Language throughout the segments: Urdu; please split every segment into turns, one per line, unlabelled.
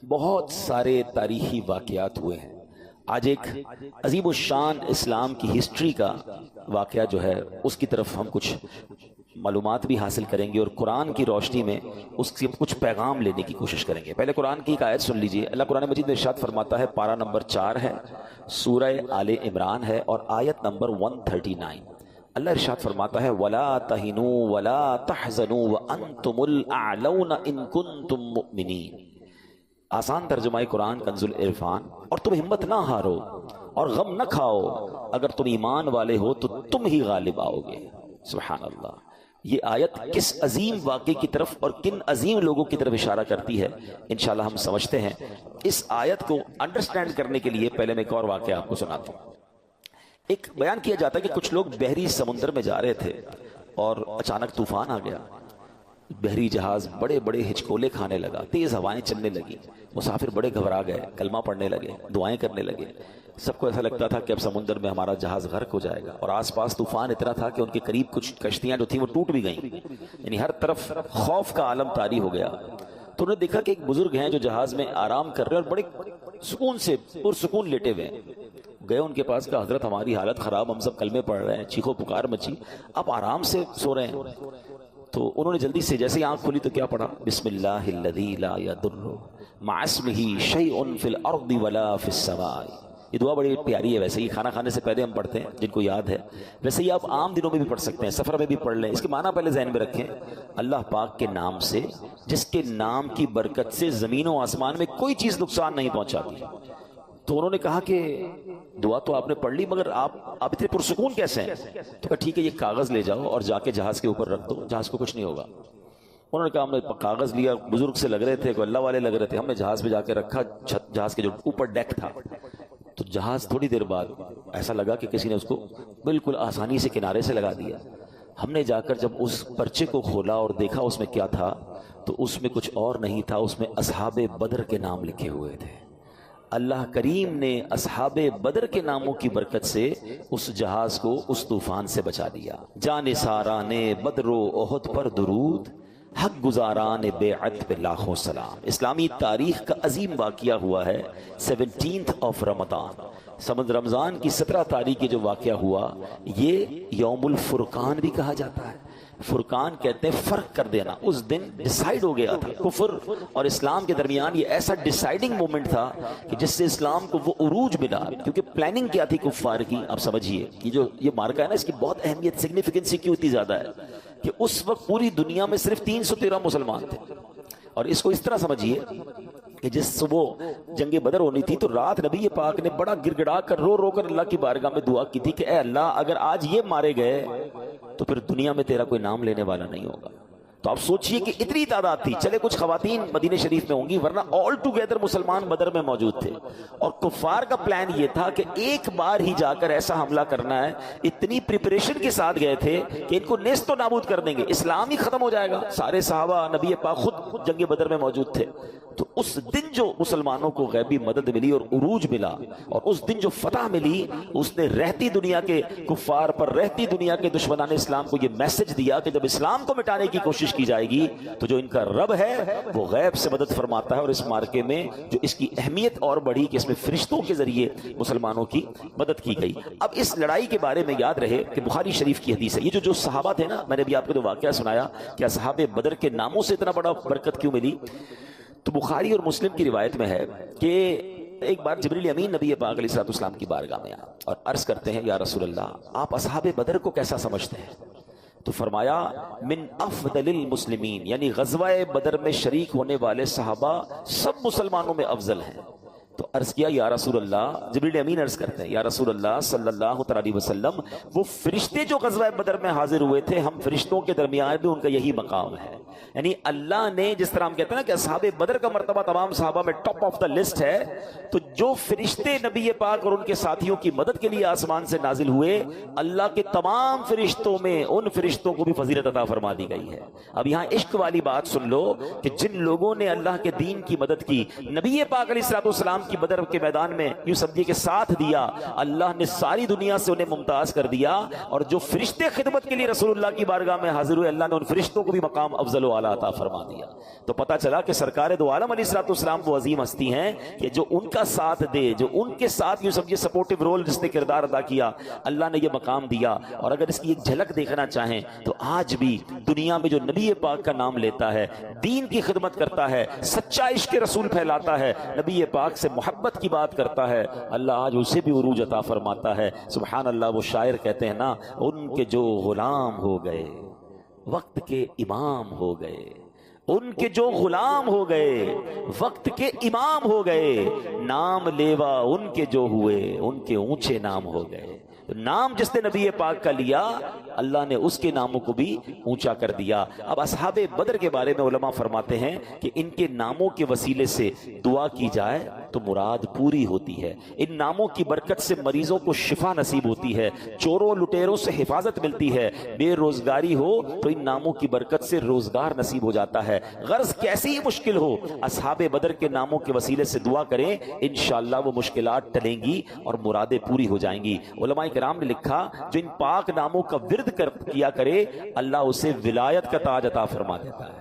بہت سارے تاریخی واقعات ہوئے ہیں. آج ایک عظیم الشان اسلام کی ہسٹری کا واقعہ جو ہے اس کی طرف ہم کچھ معلومات بھی حاصل کریں گے اور قرآن کی روشنی میں اس سے کچھ پیغام لینے کی کوشش کریں گے. پہلے قرآن کی ایک آیت سن لیجئے. اللہ قرآن مجید میں ارشاد فرماتا ہے، پارہ نمبر 4 ہے، سورہ آل عمران ہے اور آیت نمبر 139. اللہ ارشاد فرماتا ہے وَلَا تَهِنُوا وَلَا تَحْزَنُوا وَأَنْتُمُ الْأَعْلَوْنَ إِن كُنتُم مُؤْمِنِينَ. آسان ترجمہ قرآن کنز العرفان. اور تم ہمت نہ ہارو اور غم نہ کھاؤ، اگر تم ایمان والے ہو تو تم ہی غالب آؤ گے. سبحان اللہ. یہ آیت کس عظیم واقعے کی طرف اور کن عظیم لوگوں کی طرف اشارہ کرتی ہے انشاءاللہ ہم سمجھتے ہیں. اس آیت کو انڈرسٹینڈ کرنے کے لیے پہلے میں ایک اور واقعہ آپ کو سناتا ہوں. ایک بیان کیا جاتا ہے کہ کچھ لوگ بحری سمندر میں جا رہے تھے اور اچانک طوفان آ گیا. بحری جہاز بڑے بڑے ہچکولے کھانے لگا، تیز ہوائیں چلنے لگی. مسافر بڑے گھبرا گئے، کلمہ پڑھنے لگے، دعائیں کرنے لگے. سب کو ایسا لگتا تھا کہ اب سمندر میں ہمارا جہاز غرق ہو جائے گا، اور آس پاس طوفان اتنا تھا کہ ان کے قریب کچھ کشتیاں جو تھیں وہ ٹوٹ بھی گئیں. یعنی ہر طرف خوف کا عالم طاری ہو گیا. تو انہوں نے دیکھا کہ ایک بزرگ ہیں جو جہاز میں آرام کر رہے ہیں اور بڑے سکون سے پرسکون لیٹے ہوئے ہیں. گئے ان کے پاس، کہا حضرت ہماری حالت خراب، ہم سب کلمے پڑھ رہے ہیں، چیخو پکار مچی، آپ آرام سے سو رہے ہیں. تو انہوں نے جلدی سے جیسے ہی آنکھ کھولی تو کیا پڑھا؟ بسم اللہ الذی لا یضر مع اسمہ شیء فی الارض ولا فی السماء. یہ دعا بڑی پیاری ہے. ویسے ہی کھانا کھانے سے پہلے ہم پڑھتے ہیں جن کو یاد ہے. ویسے ہی آپ عام دنوں میں بھی پڑھ سکتے ہیں، سفر میں بھی پڑھ لیں. اس کے معنی پہلے ذہن میں رکھیں. اللہ پاک کے نام سے، جس کے نام کی برکت سے زمین و آسمان میں کوئی چیز نقصان نہیں پہنچاتی. تو انہوں نے کہا کہ دعا تو آپ نے پڑھ لی، مگر آپ اتنے پرسکون کیسے ہیں؟ تو کہا ٹھیک ہے، یہ کاغذ لے جاؤ اور جا کے جہاز کے اوپر رکھ دو، جہاز کو کچھ نہیں ہوگا. انہوں نے کہا ہم نے کاغذ لیا، بزرگ سے لگ رہے تھے، کوئی اللہ والے لگ رہے تھے. ہم نے جہاز پہ جا کے رکھا، جہاز کے جو اوپر ڈیک تھا. تو جہاز تھوڑی دیر بعد ایسا لگا کہ کسی نے اس کو بالکل آسانی سے کنارے سے لگا دیا. ہم نے جا کر جب اس پرچے کو کھولا اور دیکھا اس میں کیا تھا، تو اس میں کچھ اور نہیں تھا، اس میں اصحاب بدر کے نام لکھے ہوئے تھے. اللہ کریم نے اصحاب بدر کے ناموں کی برکت سے اس جہاز کو اس طوفان سے بچا دیا. جان ساران بدر و احد پر درود، حق گزاران بیعت پہ لاکھوں سلام. اسلامی تاریخ کا عظیم واقعہ ہوا ہے 17 رمضان. رمضان کی 17 تاریخ کی جو واقعہ ہوا، یہ یوم الفرقان بھی کہا جاتا ہے. فرقان کہتے ہیں فرق کر دینا. اس دن ڈیسائیڈ ہو گیا تھا کفر اور اسلام کے درمیان. یہ ایسا ڈیسائیڈنگ مومنٹ تھا کہ جس سے اسلام کو وہ عروج ملا. کیونکہ پلاننگ کیا تھی کفار کی، آپ سمجھیے. یہ مارکا ہے نا، اس کی بہت اہمیت، سگنیفیکنسی کیوں اتنی زیادہ ہے کہ اس وقت پوری دنیا میں صرف 313 مسلمان تھے. اور اس کو اس طرح سمجھیے کہ جس صبح جنگ بدر ہونی تھی تو رات نبی پاک نے بڑا گر گڑا کر رو رو کر اللہ کی بارگاہ میں دعا کی تھی کہ اے اللہ، اگر آج یہ مارے گئے تو پھر دنیا میں تیرا کوئی نام لینے والا نہیں ہوگا. تو آپ سوچئے کہ اتنی تعداد تھی. چلے کچھ خواتین مدینہ شریف میں ہوں گی، ورنہ آل ٹوگیدر مسلمان بدر میں موجود تھے. اور کفار کا پلان یہ تھا کہ ایک بار ہی جا کر ایسا حملہ کرنا ہے. اتنی پریپریشن کے ساتھ گئے تھے کہ ان کو نیست و نابود کر دیں گے، اسلام ہی ختم ہو جائے گا. سارے صحابہ نبی پاک خود جنگ بدر میں موجود تھے. تو اس دن جو مسلمانوں کو غیبی مدد ملی اور عروج ملا، اور اس دن جو فتح ملی، اس نے رہتی دنیا کے کفار پر، رہتی دنیا کے دشمنان اسلام کو یہ میسج دیا کہ جب اسلام کو مٹانے کی کوشش کی جائے گی تو جو ان کا رب ہے وہ غیب سے مدد فرماتا ہے. اور اس مارکے میں جو اس کی اہمیت اور بڑھی کہ اس میں فرشتوں کے ذریعے مسلمانوں کی مدد کی گئی. اب اس لڑائی کے بارے میں یاد رہے کہ بخاری شریف کی حدیث ہے. یہ جو صحابہ تھے نا، میں نے بھی آپ کو جو واقعہ سنایا کہ اصحاب بدر کے ناموں سے اتنا بڑا برکت کیوں ملی، تو بخاری اور مسلم کی روایت میں ہے کہ ایک بار جبریل امین نبی پاک علیہ الصلوۃ والسلام کی بارگاہ میں آیا اور عرض کرتے ہیں یا رسول اللہ، آپ اصحاب بدر کو کیسا سمجھتے ہیں؟ تو فرمایا من افضل المسلمین، یعنی غزوہ بدر میں شریک ہونے والے صحابہ سب مسلمانوں میں افضل ہیں. تو عرض کیا یا رسول اللہ، جبریل امین عرض کرتے ہیں یا رسول اللہ صلی اللہ علیہ وسلم، وہ فرشتے جو غزوہ بدر میں حاضر ہوئے تھے، ہم فرشتوں کے درمیان بھی ان کا یہی مقام ہے. یعنی اللہ نے جس طرح ہم کہتے ہیں نا کہ اصحاب بدر کا مرتبہ تمام صحابہ میں ٹاپ آف دا لسٹ ہے، تو جو فرشتے نبی پاک اور ان کے ساتھیوں کی مدد کے لیے آسمان سے نازل ہوئے، اللہ کے تمام فرشتوں میں ان فرشتوں کو بھی فضیلت عطا فرما دی گئی ہے. اب یہاں عشق والی بات سن لو کہ جن لوگوں نے اللہ کے دین کی مدد کی، نبی پاک علیہ الصلوۃ والسلام کی بدر کے میدان میں یوں سمجھیے کہ ساتھ دیا، اللہ نے ساری دنیا سے انہیں ممتاز کر دیا، اور جو فرشتے خدمت کے لیے رسول اللہ کی بارگاہ میں حاضر ہوئے، اللہ نے ان فرشتوں کو بھی مقام افضل و اعلیٰ عطا فرما دیا۔ تو پتہ چلا کہ سرکار دو عالم علیہ الصلوۃ والسلام وہ عظیم ہستی ہیں کہ جو ان کا ساتھ دے، جو ان کے ساتھ یوں سمجھے سپورٹیو رول جس نے کردار ادا کیا، اللہ نے یہ مقام دیا۔ اور اگر اس کی ایک جھلک دیکھنا چاہیں تو آج بھی دنیا میں جو نبی پاک کا نام لیتا ہے، دین کی خدمت کرتا ہے، سچا عشق رسول پھیلاتا ہے، نبی پاک سے محبت کی بات کرتا ہے، اللہ آج اسے بھی عروج عطا فرماتا ہے۔ سبحان اللہ۔ وہ شاعر کہتے ہیں نا، ان کے جو غلام ہو گئے وقت کے امام ہو گئے، ان کے جو غلام ہو گئے وقت کے امام ہو گئے، نام لیوا ان کے جو ہوئے ان کے اونچے نام ہو گئے۔ نام جس نے نبی پاک کا لیا، اللہ نے اس کے ناموں کو بھی اونچا کر دیا۔ اب اصحاب بدر کے بارے میں علماء فرماتے ہیں کہ ان کے ناموں کے وسیلے سے دعا کی جائے تو مراد پوری ہوتی ہے، ان ناموں کی برکت سے مریضوں کو شفا نصیب ہوتی ہے، چوروں لٹیروں سے حفاظت ملتی ہے، بے روزگاری ہو تو ان ناموں کی برکت سے روزگار نصیب ہو جاتا ہے۔ غرض کیسی ہی مشکل ہو، اصحاب بدر کے ناموں کے وسیلے سے دعا کریں، انشاءاللہ وہ مشکلات ٹلیں گی اور مرادیں پوری ہو جائیں گی۔ علماء کرام نے لکھا، جو ان پاک ناموں کا ورد کیا کرے، اللہ اسے ولایت کا تاج عطا فرما دیتا ہے۔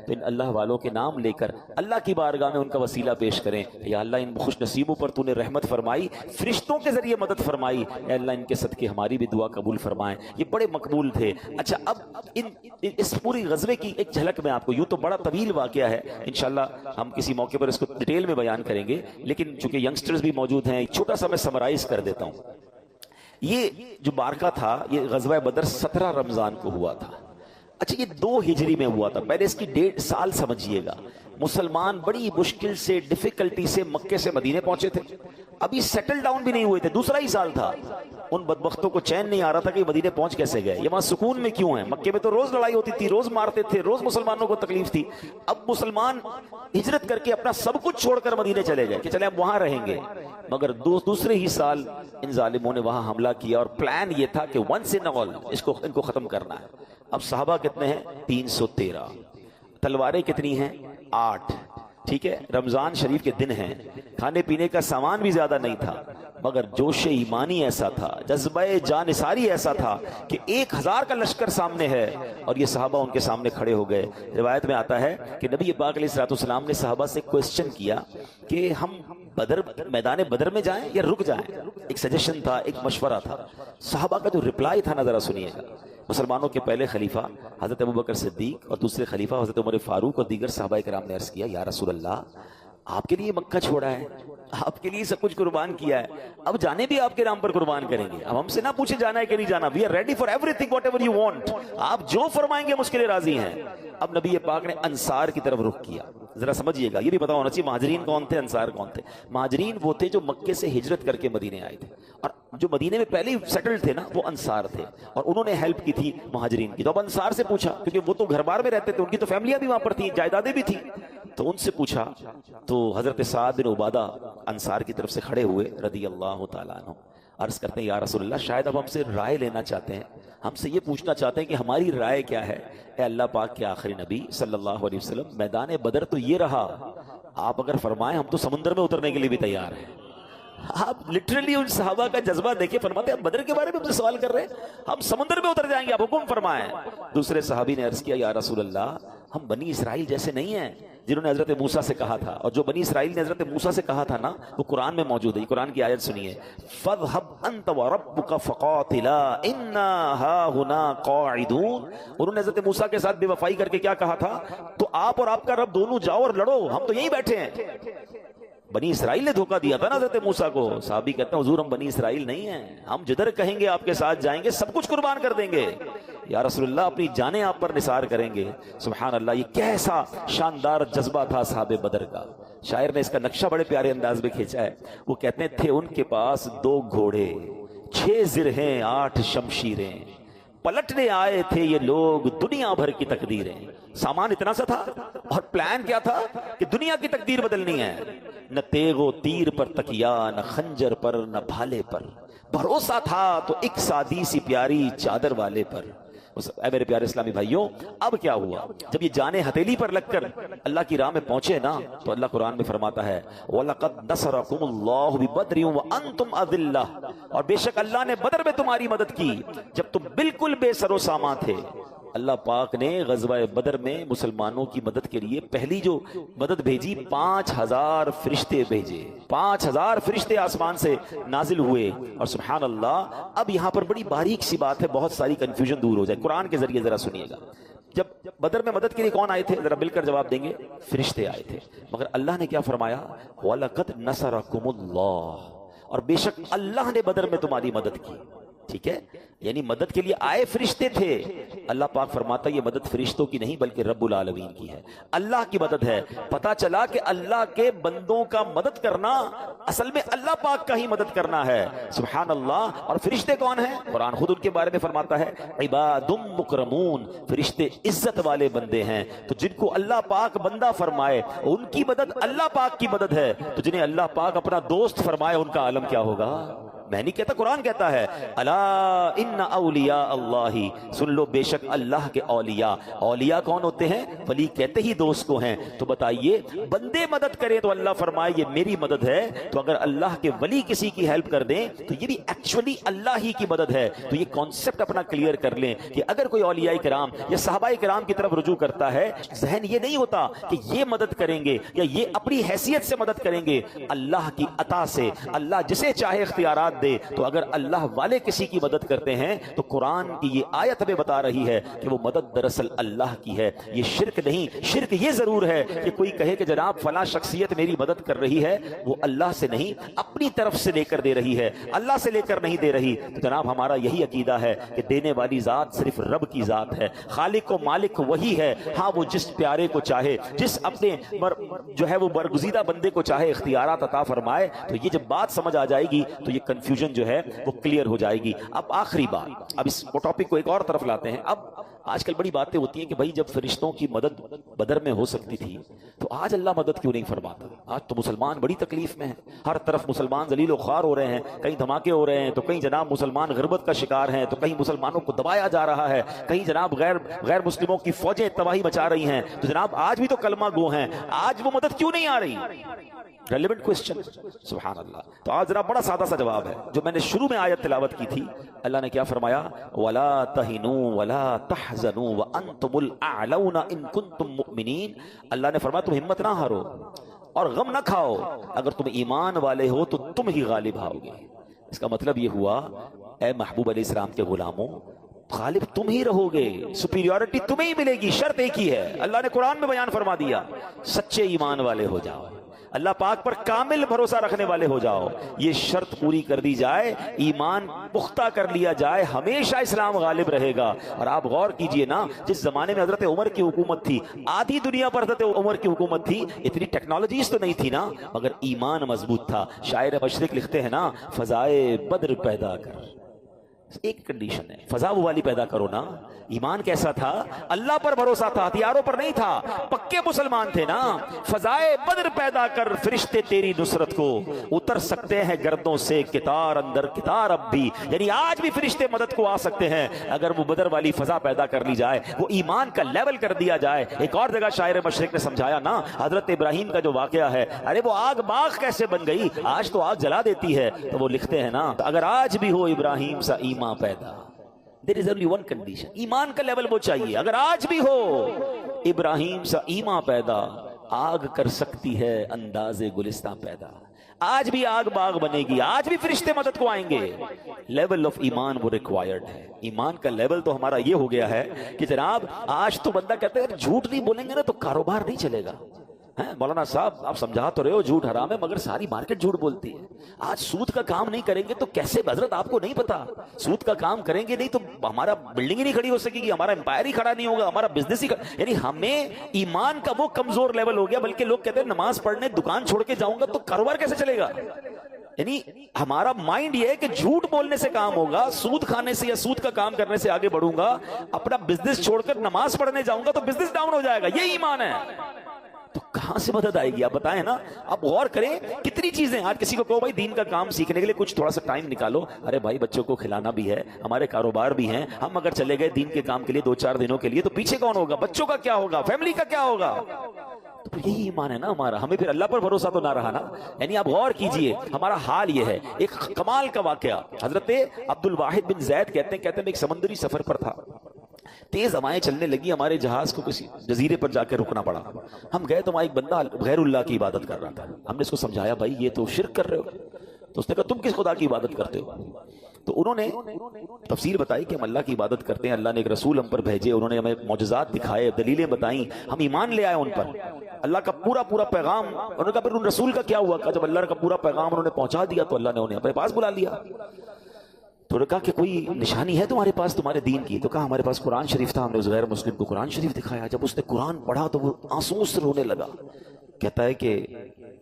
تو ان اللہ والوں کے نام لے کر اللہ کی بارگاہ میں ان کا وسیلہ پیش کریں، یا اللہ ان خوش نصیبوں پر تو نے رحمت فرمائی، فرشتوں کے ذریعے مدد فرمائی، اے اللہ ان کے صدقے ہماری بھی دعا قبول فرمائیں۔ یہ بڑے مقبول تھے۔ اچھا، اب اس پوری غزوے کی ایک جھلک میں آپ کو، یوں تو بڑا طویل واقعہ ہے، انشاءاللہ ہم کسی موقع پر اس کو ڈیٹیل میں بیان کریں گے، لیکن چونکہ ینگسٹرز بھی موجود ہیں، ایک چھوٹا سا میں سمرائز کر دیتا ہوں۔ یہ جو معرکہ تھا، یہ غزوہ بدر 17 رمضان کو ہوا تھا۔ اچھا، یہ 2 ہجری میں ہوا تھا۔ پہلے اس کی ڈیٹ سال سمجھیے گا۔ مسلمان بڑی مشکل سے، ڈیفیکلٹی سے مکے سے مدینے پہنچے تھے، ابھی سیٹل ڈاؤن بھی نہیں ہوئے تھے، دوسرا ہی سال تھا۔ ان بدبختوں کو چین نہیں آ رہا تھا کہ مدینے پہنچ کیسے گئے، یہ وہاں سکون میں کیوں ہیں؟ مکے میں تو روز لڑائی ہوتی تھی، روز مارتے تھے، روز مسلمانوں کو تکلیف تھی۔ اب مسلمان ہجرت کر کے اپنا سب کچھ چھوڑ کر مدینے چلے گئے کہ چلے اب وہاں رہیں گے، مگر دوسرے ہی سال ان ظالموں نے وہاں حملہ کیا، اور پلان یہ تھا کہ ونس ان آل ان کو ختم کرنا ہے۔ اب صحابہ کتنے ہیں؟ 313، تلواریں کتنی ہیں؟ 8۔ ٹھیک ہے، رمضان شریف کے دن ہیں، کھانے پینے کا سامان بھی زیادہ نہیں تھا، مگر جوش ایمانی ایسا تھا، جذبہ جانثاری ایسا تھا کہ 1000 کا لشکر سامنے ہے اور یہ صحابہ ان کے سامنے کھڑے ہو گئے۔ روایت میں آتا ہے کہ نبی پاک علیہ الصلوۃ والسلام نے صحابہ سے کوسچن کیا کہ ہم میدان بدر میں جائیں یا رک جائیں؟ ایک سجیشن تھا، ایک مشورہ تھا۔ صحابہ کا جو ریپلائی تھا نا، ذرا سنیے گا۔ مسلمانوں کے پہلے خلیفہ حضرت ابوبکر صدیق اور دوسرے خلیفہ حضرت عمر فاروق اور دیگر صحابہ کرام نے عرض کیا، یا رسول اللہ، آپ کے لیے مکہ چھوڑا ہے، آپ کے لیے سب کچھ قربان کیا ہے، اب جانے بھی آپ کے نام پر قربان کریں گے، اب ہم سے نہ پوچھے جانا ہے کہ نہیں جانا، we are ready for everything whatever you want, آپ جو فرمائیں گے ہم اس کے لیے راضی ہیں۔ اب نبی پاک نے انصار کی طرف رخ کیا۔ ذرا سمجھیے گا، یہ بھی پتا ہونا چاہیے مہاجرین کون تھے، انصار کون تھے۔ مہاجرین وہ تھے جو مکے سے ہجرت کر کے مدینے آئے تھے، اور جو مدینے میں پہلے سیٹل تھے نا، وہ انصار تھے، اور انہوں نے ہیلپ کی تھی مہاجرین کی۔ تو اب انصار سے پوچھا، کیونکہ وہ تو گھر بار میں رہتے تھے، ان کی تو فیملیاں بھی وہاں پر تھیں، جائیدادیں بھی تھیں، تو ان سے پوچھا تو حضرت سعد بن عبادہ انصار کی طرف سے کھڑے ہوئے رضی اللہ تعالیٰ عنہ، عرض کرتے ہیں، یا رسول اللہ، شاید اب ہم سے رائے لینا چاہتے ہیں، ہم سے یہ پوچھنا چاہتے ہیں کہ ہماری رائے کیا ہے۔ اے اللہ پاک کے آخری نبی صلی اللہ علیہ وسلم، میدان بدر تو یہ رہا، آپ اگر فرمائیں ہم تو سمندر میں اترنے کے لیے بھی تیار ہیں۔ آپ لٹرلی ان صحابہ کا جذبہ دیکھیں، فرماتے ہیں بدر کے بارے میں ہم سے سوال کر رہے ہیں، ہم سمندر میں اتر جائیں گے، آپ حکم فرمائیں۔ دوسرے صحابی نے عرض کیا، یا رسول اللہ، ہم بنی اسرائیل جیسے نہیں ہیں جنہوں نے حضرت موسیٰ سے کہا تھا، اور جو بنی اسرائیل نے حضرت موسیٰ سے کہا تھا نا، وہ قرآن میں موجود ہے۔ قرآن کی آیت سنیے، فَاذْهَبْ أَنْتَ وَرَبُّكَ فَقَاتِلَا إِنَّا هَاهُنَا قَاعِدُونَ۔ انہوں نے حضرت موسیٰ کے ساتھ بے وفائی کر کے کیا کہا تھا؟ تو آپ اور آپ کا رب دونوں جاؤ اور لڑو، ہم تو یہیں بیٹھے ہیں۔ بنی اسرائیل نے دھوکہ دیا تھا نا حضرت موسیٰ کو۔ صحابی کہتے ہیں، حضور ہم بنی اسرائیل نہیں ہیں، ہم جدھر کہیں گے آپ کے ساتھ جائیں گے، سب کچھ قربان کر دیں گے، یا رسول اللہ اپنی جانیں آپ پر نثار کریں گے۔ سبحان اللہ، یہ کیسا شاندار جذبہ تھا صحاب بدر کا۔ شاعر نے اس کا نقشہ بڑے پیارے انداز میں کھینچا ہے۔ وہ کہتے ہیں، تھے ان کے پاس 2 گھوڑے، 6 زرہیں 8 شمشیریں، پلٹنے آئے تھے یہ لوگ دنیا بھر کی تقدیریں۔ سامان اتنا سا تھا، اور پلان کیا تھا کہ دنیا کی تقدیر بدلنی ہے۔ نہ تیغ و تیر پر تکیا، نہ خنجر پر، نہ بھالے پر، بھروسہ تھا تو ایک سادی سی پیاری چادر والے پر۔ اے میرے پیارے اسلامی بھائیوں، اب کیا ہوا؟ جب یہ جانیں ہتھیلی پر لگ کر اللہ کی راہ میں پہنچے نا، تو اللہ قرآن میں فرماتا ہے وَلَقَدْ نَصَرَكُمُ اللَّهُ بِبَدْرٍ وَأَنْتُمْ أَذِلَّةٌ، اور بے شک اللہ نے بدر میں تمہاری مدد کی جب تم بالکل بے سر و سامان تھے۔ اللہ پاک نے غزوہ بدر میں مسلمانوں کی مدد کے لیے پہلی جو مدد بھیجی، 5000 فرشتے بھیجے، 5000 فرشتے آسمان سے نازل ہوئے۔ اور سبحان اللہ، اب یہاں پر بڑی باریک سی بات ہے، بہت ساری کنفیوژن دور ہو جائے، قرآن کے ذریعے ذرا سنیے گا۔ جب بدر میں مدد کے لیے کون آئے تھے؟ ذرا مل کر جواب دیں گے۔ فرشتے آئے تھے، مگر اللہ نے کیا فرمایا؟ وَلَقَدْ نَصَرَكُمُ اللَّهُ، اور بے شک اللہ نے بدر میں تمہاری مدد کی۔ ٹھیک ہے، یعنی مدد کے لیے آئے فرشتے تھے۔ اللہ پاک فرماتا ہے یہ مدد فرشتوں کی نہیں بلکہ رب العالمین کی ہے، اللہ کی مدد ہے۔ پتا چلا کہ اللہ کے بندوں کا مدد کرنا اصل میں اللہ پاک کا ہی مدد کرنا ہے، سبحان اللہ۔ اور فرشتے کون ہیں؟ قرآن خود ان کے بارے میں فرماتا ہے عباد مکرمون، فرشتے عزت والے بندے ہیں۔ تو جن کو اللہ پاک بندہ فرمائے ان کی مدد اللہ پاک کی مدد ہے، تو جنہیں اللہ پاک اپنا دوست فرمائے ان کا عالم کیا ہوگا؟ میں نہیں کہتا، قرآن کہتا ہے الا ان اولیاء اللہ، سن لو بے شک اللہ کے اولیاء۔ اولیاء کون ہوتے ہیں؟ ولی کہتے ہی دوست کو ہیں۔ تو بتائیے، بندے مدد کریں تو اللہ فرمائے یہ میری مدد ہے، تو اگر اللہ کے ولی کسی کی ہیلپ کر دیں تو یہ بھی ایکچولی اللہ ہی کی مدد ہے۔ تو یہ کانسیپٹ اپنا کلیئر کر لیں کہ اگر کوئی اولیاء کرام یا صحابہ کرام کی طرف رجوع کرتا ہے، ذہن یہ نہیں ہوتا کہ یہ مدد کریں گے یا یہ اپنی حیثیت سے مدد کریں گے، اللہ کی عطا سے اللہ جسے چاہے اختیارات دے۔ تو اگر اللہ والے کسی کی مدد کرتے ہیں تو قرآن کی یہ آیت ہمیں بتا رہی ہے کہ وہ مدد دراصل اللہ کی ہے، یہ شرک نہیں۔ شرک یہ ضرور ہے کہ کوئی کہے کہ جناب فلاں شخصیت میری مدد کر رہی ہے، وہ اللہ سے نہیں اپنی طرف سے لے کر دے رہی ہے، اللہ سے لے کر نہیں دے رہی۔ تو جناب ہمارا یہی عقیدہ ہے کہ دینے والی ذات صرف رب کی ذات ہے، خالق و مالک وہی ہے۔ ہاں، وہ جس پیارے کو چاہے، جس اپنے جو ہے وہ برگزیدہ بندے کو چاہے اختیارات عطا فرمائے۔ تو یہ جب بات سمجھ آ جائے گی تو یہ کنفیوژن جو ہے وہ کلیئر ہو جائے گی۔ اب آخری بات، اب اس ٹاپک کو ایک اور طرف لاتے ہیں۔ اب آج کل بڑی باتیں ہوتی ہیں کہ بھائی جب فرشتوں کی مدد بدر میں ہو سکتی تھی تو آج اللہ مدد کیوں نہیں فرماتا؟ آج تو مسلمان بڑی تکلیف میں ہیں، ہر طرف مسلمان ذلیل و خوار ہو رہے ہیں، کہیں دھماکے ہو رہے ہیں تو کہیں جناب مسلمان غربت کا شکار ہیں، تو کہیں مسلمانوں کو دبایا جا رہا ہے، کہیں جناب غیر مسلموں کی فوجیں تباہی مچا رہی ہیں۔ تو جناب آج بھی تو کلمہ گو ہیں، آج وہ مدد کیوں نہیں آ رہی؟ ریلیونٹ کوسچن، سبحان اللہ۔ تو آج ذرا بڑا سادہ سا جواب ہے جو میں نے شروع میں آیت تلاوت کی تھی۔ اللہ نے کیا فرمایا؟ وَلَا تَهِنُوا وَلَا تَحْزَنُوا وَأَنْتُمُ الْأَعْلَوْنَ إِن كُنتُم مُؤْمِنِينَ۔ اللہ نے فرمایا تم ہمت نہ ہارو اور غم نہ کھاؤ، اگر تم ایمان والے ہو تو تم ہی غالب آؤ گے۔ اس کا مطلب یہ ہوا اے محبوب علیہ السلام کے غلاموں، غالب تم ہی رہو گے، سپیریورٹی تمہیں ہی ملے گی، شرط ایک ہی ہے۔ اللہ نے قرآن میں بیان فرما دیا، سچے ایمان والے ہو جاؤ، اللہ پاک پر کامل بھروسہ رکھنے والے ہو جاؤ۔ یہ شرط پوری کر دی جائے، ایمان پختہ کر لیا جائے، ہمیشہ اسلام غالب رہے گا۔ اور آپ غور کیجئے نا، جس زمانے میں حضرت عمر کی حکومت تھی، آدھی دنیا پر حضرت عمر کی حکومت تھی، اتنی ٹیکنالوجیز تو نہیں تھی نا، مگر ایمان مضبوط تھا۔ شاعر مشرق لکھتے ہیں نا، فضائے بدر پیدا کر، ایک کنڈیشن ہے، فضا وہ والی پیدا کرو نا۔ ایمان کیسا تھا؟ اللہ پر بھروسہ تھا، ہتھیاروں پر نہیں تھا، پکے مسلمان تھے نا۔ فضائے بدر پیدا کر، فرشتے تیری نصرت کو اتر سکتے ہیں گردوں سے کتار اندر کتار اب بھی، یعنی آج بھی فرشتے مدد کو آ سکتے ہیں اگر وہ بدر والی فضا پیدا کر لی جائے، وہ ایمان کا لیول کر دیا جائے۔ ایک اور جگہ شاعر مشرق نے سمجھایا نا، حضرت ابراہیم کا جو واقعہ ہے، ارے وہ آگ باغ کیسے بن گئی، آج تو آگ جلا دیتی ہے۔ تو وہ لکھتے ہیں نا، اگر آج بھی ہو ابراہیم سا ایمان پیدا، there is only one condition، ایمان کا لیول وہ چاہیے۔ اگر آج بھی ہو ابراہیم سا ایمان پیدا، آگ کر سکتی ہے انداز گلستان پیدا۔ آج بھی آگ باغ بنے گی، آج بھی فرشتے مدد کو آئیں گے۔ لیول آف ایمان وہ ریکوائرڈ ہے۔ ایمان کا لیول تو ہمارا یہ ہو گیا ہے کہ جناب آج تو بندہ کہتا ہے جھوٹ نہیں بولیں گے نا تو کاروبار نہیں چلے گا۔ مولانا صاحب آپ سمجھا تو رہے ہو جھوٹ حرام ہے، مگر ساری مارکیٹ جھوٹ بولتی ہے۔ آج سود کا کام نہیں کریں گے تو کیسے؟ حضرت آپ کو نہیں پتا، سود کا کام کریں گے نہیں تو ہمارا بلڈنگ ہی نہیں کھڑی ہو سکے گی، ہمارا امپائر ہی کھڑا نہیں ہوگا، ہمارا بزنس ہی یعنی ہمیں ایمان کا وہ کمزور لیول ہو گیا، بلکہ لوگ کہتے ہیں نماز پڑھنے دکان چھوڑ کے جاؤں گا تو کاروبار کیسے چلے گا؟ یعنی ہمارا مائنڈ یہ ہے کہ جھوٹ بولنے سے کام ہوگا، سود کھانے سے یا سود کا کام کرنے سے آگے بڑھوں گا، اپنا بزنس چھوڑ کر نماز پڑھنے جاؤں گا تو بزنس ڈاؤن ہو جائے گا۔ یہ ایمان ہے۔ تو کہاں سے مدد آئے گی؟ آپ بتائیں نا. آپ غور کریں کتنی چیزیں. آج کسی کو کہو بھائی دین کا کام سیکھنے کے لیے کچھ تھوڑا سا ٹائم نکالو، ارے بھائی بچوں کو کھلانا بھی ہے، ہمارے کاروبار بھی ہیں، ہم اگر چلے گئے دین کے کام کے لیے 2-4 دنوں کے لیے تو پیچھے کون ہوگا؟ بچوں کا کیا ہوگا؟ فیملی کا کیا ہوگا؟ تو یہی ایمان ہے نا ہمارا. ہمیں پھر اللہ پر بھروسہ تو نہ رہا نا. یعنی آپ غور کیجئے ہمارا حال یہ ہے. ایک کمال کا واقعہ، حضرت عبد الواحد بن زید کہتے ہیں میں ایک سمندری سفر پر تھا، تیز ہوائیں چلنے لگی، ہمارے جہاز کو کسی جزیرے پر جا کے رکنا پڑا. ہم گئے تو وہاں ایک بندہ غیر اللہ کی عبادت کر رہا تھا. ہم نے اس کو سمجھایا بھائی یہ تو شرک کر رہے ہو. تو اس نے کہا تم کس خدا کی عبادت کرتے ہو؟ تو انہوں نے تفسیر بتائی کہ ہم اللہ کی عبادت کرتے ہیں، اللہ نے ایک رسول ہم پر بھیجے، انہوں نے ہمیں معجزات دکھائے، دلیلیں بتائیں، ہم ایمان لے آئے ان پر. اللہ کا پورا پیغام. انہوں نے کہا پھر ان رسول کا کیا ہوا؟ جب اللہ کا پورا پیغام انہوں نے پہنچا دیا تو اللہ نے انہیں اپنے پاس بلا لیا. تو نے کہا کہ کوئی نشانی ہے تمہارے پاس تمہارے دین کی؟ تو کہا ہمارے پاس قرآن شریف تھا. ہم نے اس غیر مسلم کو قرآن شریف دکھایا. جب اس نے قرآن پڑھا تو وہ آنسوں سے رونے لگا. کہتا ہے کہ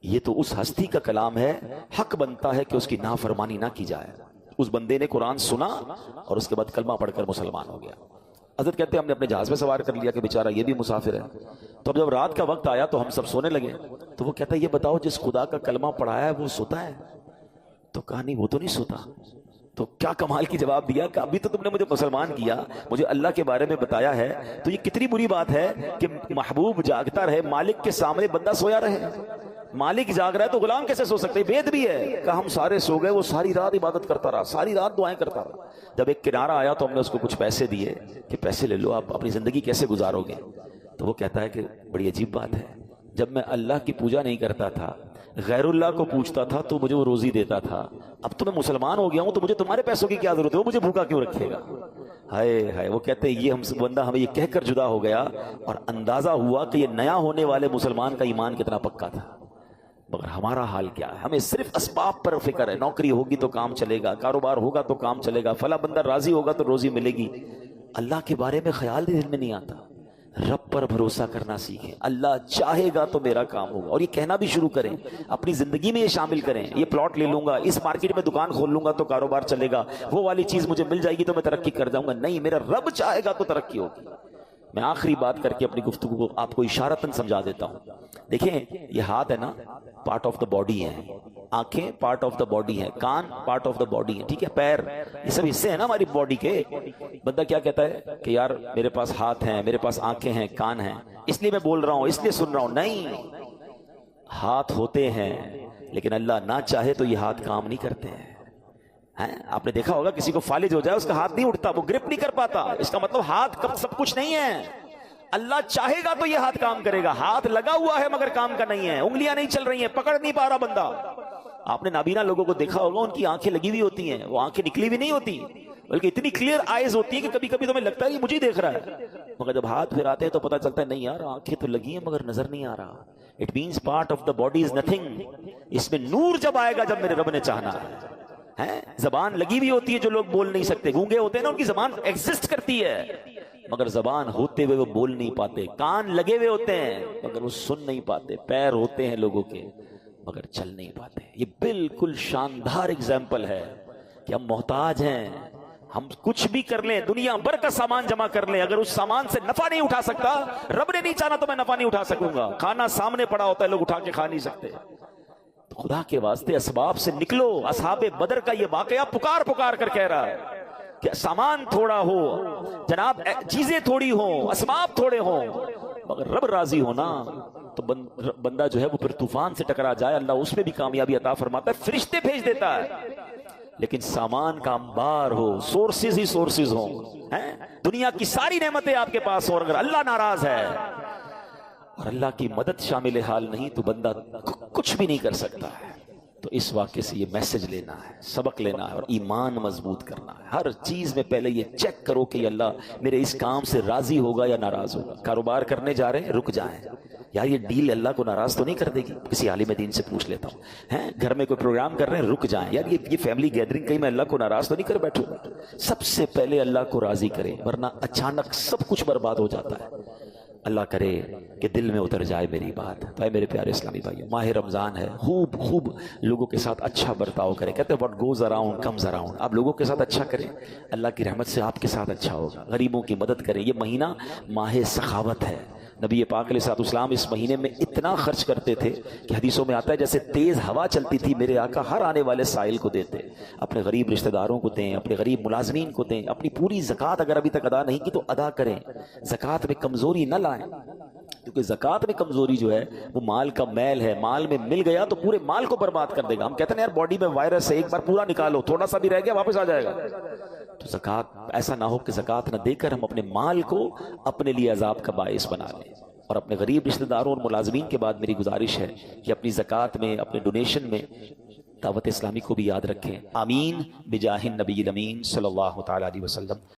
یہ تو اس ہستی کا کلام ہے، حق بنتا ہے کہ اس کی نافرمانی نہ کی جائے. اس بندے نے قرآن سنا اور اس کے بعد کلمہ پڑھ کر مسلمان ہو گیا. حضرت کہتے ہیں ہم نے اپنے جہاز میں سوار کر لیا کہ بیچارہ یہ بھی مسافر ہے. تو اب جب رات کا وقت آیا تو ہم سب سونے لگے. تو وہ کہتا ہے یہ بتاؤ جس خدا کا کلمہ پڑھایا ہے وہ سوتا ہے؟ تو کہا نہیں وہ تو نہیں سوتا. تو کیا کمال کی جواب دیا کہ ابھی تو تم نے مجھے مسلمان کیا، مجھے اللہ کے بارے میں بتایا ہے، تو یہ کتنی بری بات ہے کہ محبوب جاگتا رہے، مالک کے سامنے بندہ سویا رہے. مالک جاگ رہا ہے تو غلام کیسے سو سکتے؟ وید بھی ہے کہ ہم سارے سو گئے، وہ ساری رات عبادت کرتا رہا، ساری رات دعائیں کرتا رہا. جب ایک کنارہ آیا تو ہم نے اس کو کچھ پیسے دیے کہ پیسے لے لو، آپ اپنی زندگی کیسے گزارو گے؟ تو وہ کہتا ہے کہ بڑی عجیب بات ہے، جب میں اللہ کی پوجا نہیں کرتا تھا، غیر اللہ کو پوچھتا تھا تو مجھے وہ روزی دیتا تھا. اب تو میں مسلمان ہو گیا ہوں تو مجھے تمہارے پیسوں کی کیا ضرورت ہے؟ وہ مجھے بھوکا کیوں رکھے گا؟ ہائے ہائے. وہ کہتے ہیں یہ ہم سے بندہ ہمیں یہ کہہ کر جدا ہو گیا اور اندازہ ہوا کہ یہ نیا ہونے والے مسلمان کا ایمان کتنا پکا تھا. مگر ہمارا حال کیا ہے؟ ہمیں صرف اسباب پر فکر ہے. نوکری ہوگی تو کام چلے گا، کاروبار ہوگا تو کام چلے گا، فلاں بندہ راضی ہوگا تو روزی ملے گی. اللہ کے بارے میں خیال بھی دل میں نہیں آتا. رب پر بھروسہ کرنا سیکھیں. اللہ چاہے گا تو میرا کام ہوگا. اور یہ کہنا بھی شروع کریں، اپنی زندگی میں یہ شامل کریں. یہ پلاٹ لے لوں گا، اس مارکیٹ میں دکان کھول لوں گا تو کاروبار چلے گا، وہ والی چیز مجھے مل جائے گی تو میں ترقی کر جاؤں گا. نہیں، میرا رب چاہے گا تو ترقی ہوگی. میں آخری بات کر کے اپنی گفتگو کو آپ کو اشارتاً سمجھا دیتا ہوں. دیکھیں یہ ہاتھ ہے نا، پارٹ آف دا باڈی ہے. آنکھیں پارٹ آف دا باڈی ہے، کان پارٹ آف دا باڈی ہے، ٹھیک ہے، پیر، یہ سب حصے ہیں نا ہماری باڈی کے. بندہ کیا کہتا ہے کہ یار میرے پاس ہاتھ ہیں، میرے پاس آنکھیں ہیں، کان ہیں، اس لیے میں بول رہا ہوں، اس لیے سن رہا ہوں. نہیں، ہاتھ ہوتے ہیں لیکن اللہ نہ چاہے تو یہ ہاتھ کام نہیں کرتے ہیں. آپ نے دیکھا ہوگا کسی کو فالج ہو جائے اس کا ہاتھ نہیں اٹھتا، وہ گرپ نہیں کر پاتا. اس کا مطلب ہاتھ سب کچھ نہیں ہے. اللہ چاہے گا تو یہ ہاتھ کام کرے گا. ہاتھ لگا ہوا ہے مگر کام کا نہیں ہے، انگلیاں نہیں چل رہی ہیں، پکڑ نہیں پا رہا بندہ. آپ نے نابینا لوگوں کو دیکھا ہوگا، ان کی آنکھیں لگی ہوئی ہوتی ہیں، وہ آنکھیں نکلی ہوئی نہیں ہوتی، بلکہ اتنی کلیئر آئیز ہوتی ہیں کہ کبھی کبھی تو ہمیں لگتا ہے یہ مجھے دیکھ رہا ہے. مگر جب ہاتھ پھراتے ہیں تو پتہ چلتا ہے نہیں یار آنکھیں تو لگی ہیں مگر نظر نہیں آ رہا. It means part of the body is nothing. اس میں نور جب آئے گا جب میرے رب نے چاہنا ہے. زبان لگی ہوئی ہوتی ہے، جو لوگ بول نہیں سکتے، گونگے ہوتے ہیں نا، ان کی زبان ایگزسٹ کرتی ہے مگر زبان ہوتے ہوئے وہ بول نہیں پاتے. کان لگے ہوئے ہوتے ہیں مگر وہ سن نہیں پاتے. پیر ہوتے ہیں لوگوں کے مگر چل نہیں پاتے. یہ بالکل شاندار اگزامپل ہے کہ ہم محتاج ہیں. ہم کچھ بھی کر لیں، دنیا بھر کا سامان جمع کر لیں، اگر اس سامان سے نفع نہیں اٹھا سکتا، رب نے نہیں چاہنا تو میں نفع نہیں اٹھا سکوں گا. کھانا سامنے پڑا ہوتا ہے، لوگ اٹھا کے کھا نہیں سکتے. خدا کے واسطے اسباب سے نکلو. اصحاب بدر کا یہ واقعہ پکار پکار کر کہہ رہا ہے کہ سامان تھوڑا ہو جناب، چیزیں تھوڑی ہوں، اسباب تھوڑے ہوں، مگر رب راضی ہونا تو بندہ جو ہے وہ پھر طوفان سے ٹکرا جائے، اللہ اس میں بھی کامیابی عطا فرماتا ہے، فرشتے بھیج دیتا ہے. لیکن سامان کا انبار ہو، سورسز ہی سورسز ہوں، دنیا کی ساری نعمتیں آپ کے پاس ہو، اگر اللہ ناراض ہے اور اللہ کی مدد شامل حال نہیں تو بندہ کچھ بھی نہیں کر سکتا ہے. تو اس واقعے سے یہ میسج لینا ہے، سبق لینا ہے اور ایمان مضبوط کرنا ہے. ہر چیز میں پہلے یہ چیک کرو کہ اللہ میرے اس کام سے راضی ہوگا یا ناراض ہوگا. کاروبار کرنے جا رہے ہیں، رک جائیں یار یہ ڈیل اللہ کو ناراض تو نہیں کر دے گی. کسی عالم دین سے پوچھ لیتا ہوں. گھر میں کوئی پروگرام کر رہے ہیں، رک جائیں یار یہ فیملی گیدرنگ کہیں میں اللہ کو ناراض تو نہیں کر بیٹھوں. سب سے پہلے اللہ کو راضی کریں ورنہ اچانک سب کچھ برباد ہو جاتا ہے. اللہ کرے کہ دل میں اتر جائے میری بات. تو اے میرے پیارے اسلامی بھائیو، ماہ رمضان ہے، خوب لوگوں کے ساتھ اچھا برتاؤ کریں. کہتے ہیں what goes around comes around. آپ لوگوں کے ساتھ اچھا کریں، اللہ کی رحمت سے آپ کے ساتھ اچھا ہوگا. غریبوں کی مدد کریں. یہ مہینہ ماہ سخاوت ہے. نبی پاک علیہ الصلوۃ والسلام اس مہینے میں اتنا خرچ کرتے تھے کہ حدیثوں میں آتا ہے جیسے تیز ہوا چلتی تھی میرے آقا ہر آنے والے سائل کو دیتے، اپنے غریب رشتہ داروں کو دیں، اپنے غریب ملازمین کو دیں، اپنی پوری زکوٰۃ اگر ابھی تک ادا نہیں کی تو ادا کریں، زکوٰۃ میں کمزوری نہ لائیں، کیونکہ زکوٰۃ میں کمزوری جو ہے وہ مال کا میل ہے، مال میں مل گیا تو پورے مال کو برباد کر دے گا۔ ہم کہتے ہیں یار باڈی میں وائرس ہے، ایک بار پورا نکالو، تھوڑا سا بھی رہ گیا واپس آ جائے گا۔ تو زکوٰۃ ایسا نہ ہو کہ زکوٰۃ نہ دے کر ہم اپنے مال کو اپنے لیے عذاب کا باعث بنا لیں۔ اور اپنے غریب رشتہ داروں اور ملازمین کے بعد میری گزارش ہے کہ اپنی زکوٰۃ میں، اپنے ڈونیشن میں دعوت اسلامی کو بھی یاد رکھیں۔ آمین بجاہ النبی الامین صلی اللہ تعالی علیہ وسلم۔